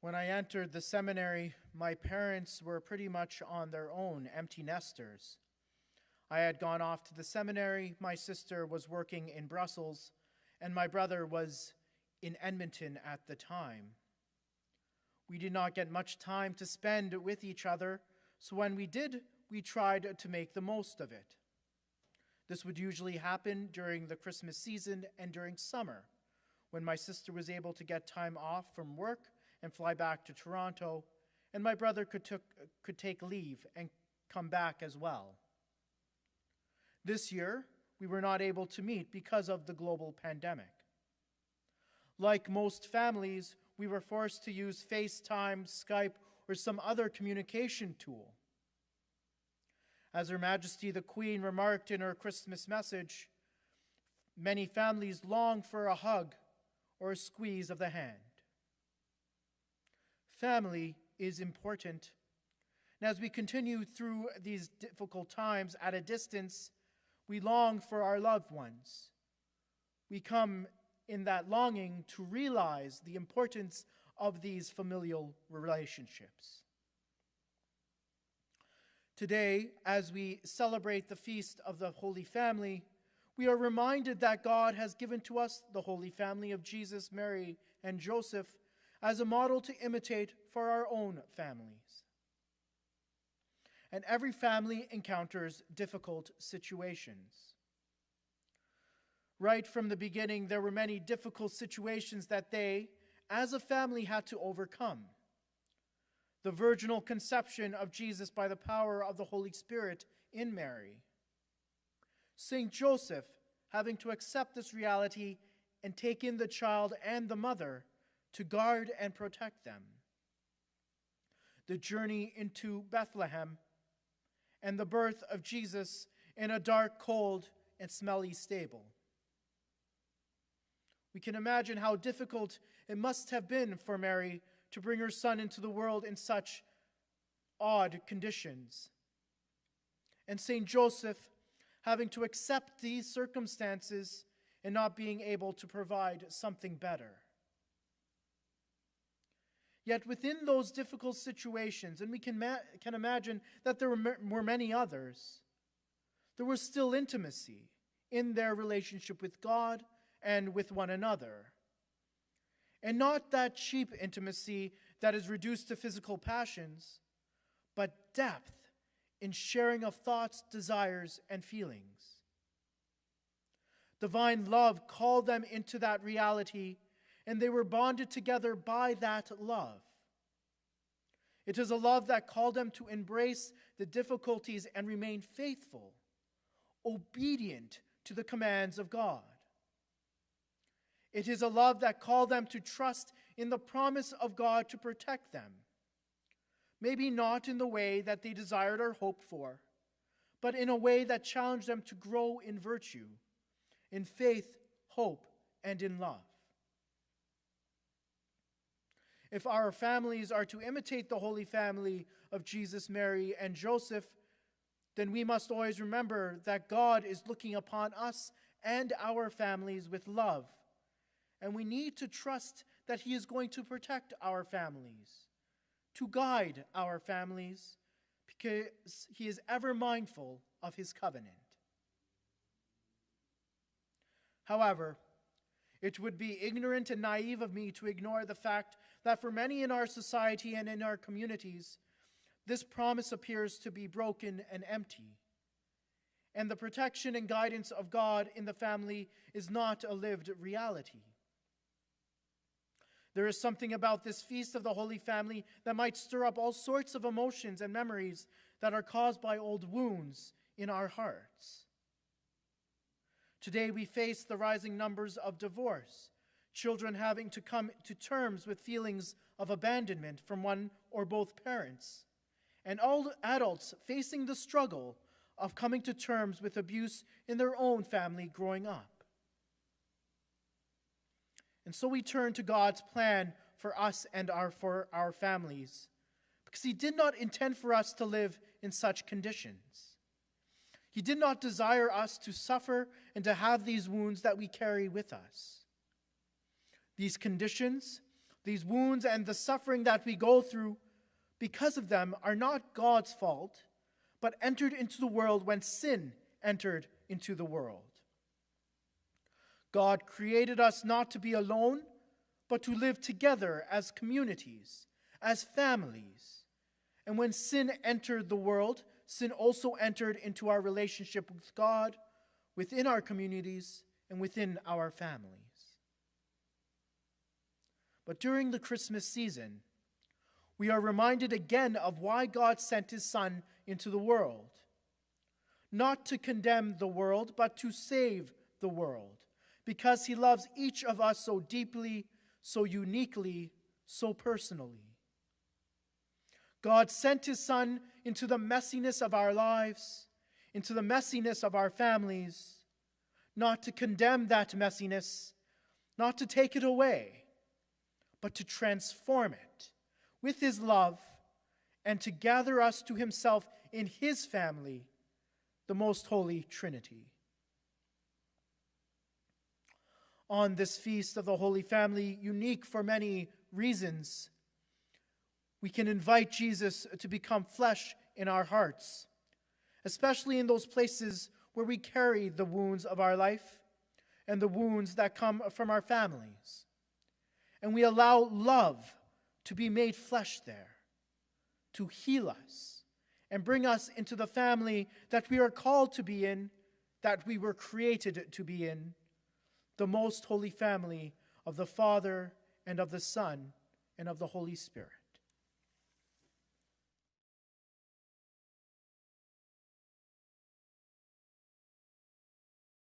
When I entered the seminary, my parents were pretty much on their own, empty nesters. I had gone off to the seminary, my sister was working in Brussels, and my brother was in Edmonton at the time. We did not get much time to spend with each other, so when we did, we tried to make the most of it. This would usually happen during the Christmas season and during summer, when my sister was able to get time off from work and fly back to Toronto, and my brother could take leave and come back as well. This year, we were not able to meet because of the global pandemic. Like most families, we were forced to use FaceTime, Skype, or some other communication tool. As Her Majesty the Queen remarked in her Christmas message, many families long for a hug or a squeeze of the hand. Family is important. And as we continue through these difficult times at a distance, we long for our loved ones. We come in that longing to realize the importance of these familial relationships. Today, as we celebrate the feast of the Holy Family, we are reminded that God has given to us the Holy Family of Jesus, Mary, and Joseph as a model to imitate for our own families. And every family encounters difficult situations. Right from the beginning, there were many difficult situations that they, as a family, had to overcome. The virginal conception of Jesus by the power of the Holy Spirit in Mary. Saint Joseph having to accept this reality and take in the child and the mother to guard and protect them. The journey into Bethlehem and the birth of Jesus in a dark, cold, and smelly stable. We can imagine how difficult it must have been for Mary to bring her son into the world in such odd conditions. And Saint Joseph having to accept these circumstances and not being able to provide something better. Yet within those difficult situations, and we can imagine that there were many others, there was still intimacy in their relationship with God and with one another. And not that cheap intimacy that is reduced to physical passions, but depth in sharing of thoughts, desires, and feelings. Divine love called them into that reality, and they were bonded together by that love. It is a love that called them to embrace the difficulties and remain faithful, obedient to the commands of God. It is a love that called them to trust in the promise of God to protect them. Maybe not in the way that they desired or hoped for, but in a way that challenged them to grow in virtue, in faith, hope, and in love. If our families are to imitate the Holy Family of Jesus, Mary, and Joseph, then we must always remember that God is looking upon us and our families with love. And we need to trust that He is going to protect our families, to guide our families, because He is ever mindful of His covenant. However, it would be ignorant and naive of me to ignore the fact that for many in our society and in our communities, this promise appears to be broken and empty. And the protection and guidance of God in the family is not a lived reality. There is something about this feast of the Holy Family that might stir up all sorts of emotions and memories that are caused by old wounds in our hearts. Today we face the rising numbers of divorce, children having to come to terms with feelings of abandonment from one or both parents, and all adults facing the struggle of coming to terms with abuse in their own family growing up. And so we turn to God's plan for us and for our families, because He did not intend for us to live in such conditions. He did not desire us to suffer and to have these wounds that we carry with us. These conditions, These wounds and the suffering that we go through because of them are not God's fault, but entered into the world when sin entered into the world. God created us not to be alone, but to live together as communities, as families. And when sin entered the world, sin also entered into our relationship with God, within our communities, and within our families. But during the Christmas season, we are reminded again of why God sent his Son into the world. Not to condemn the world, but to save the world, because he loves each of us so deeply, so uniquely, so personally. God sent his Son into the messiness of our lives, into the messiness of our families, not to condemn that messiness, not to take it away, but to transform it with his love and to gather us to himself in his family, the Most Holy Trinity. On this feast of the Holy Family, unique for many reasons, we can invite Jesus to become flesh in our hearts, especially in those places where we carry the wounds of our life and the wounds that come from our families. And we allow love to be made flesh there, to heal us and bring us into the family that we are called to be in, that we were created to be in, the most holy family of the Father and of the Son and of the Holy Spirit.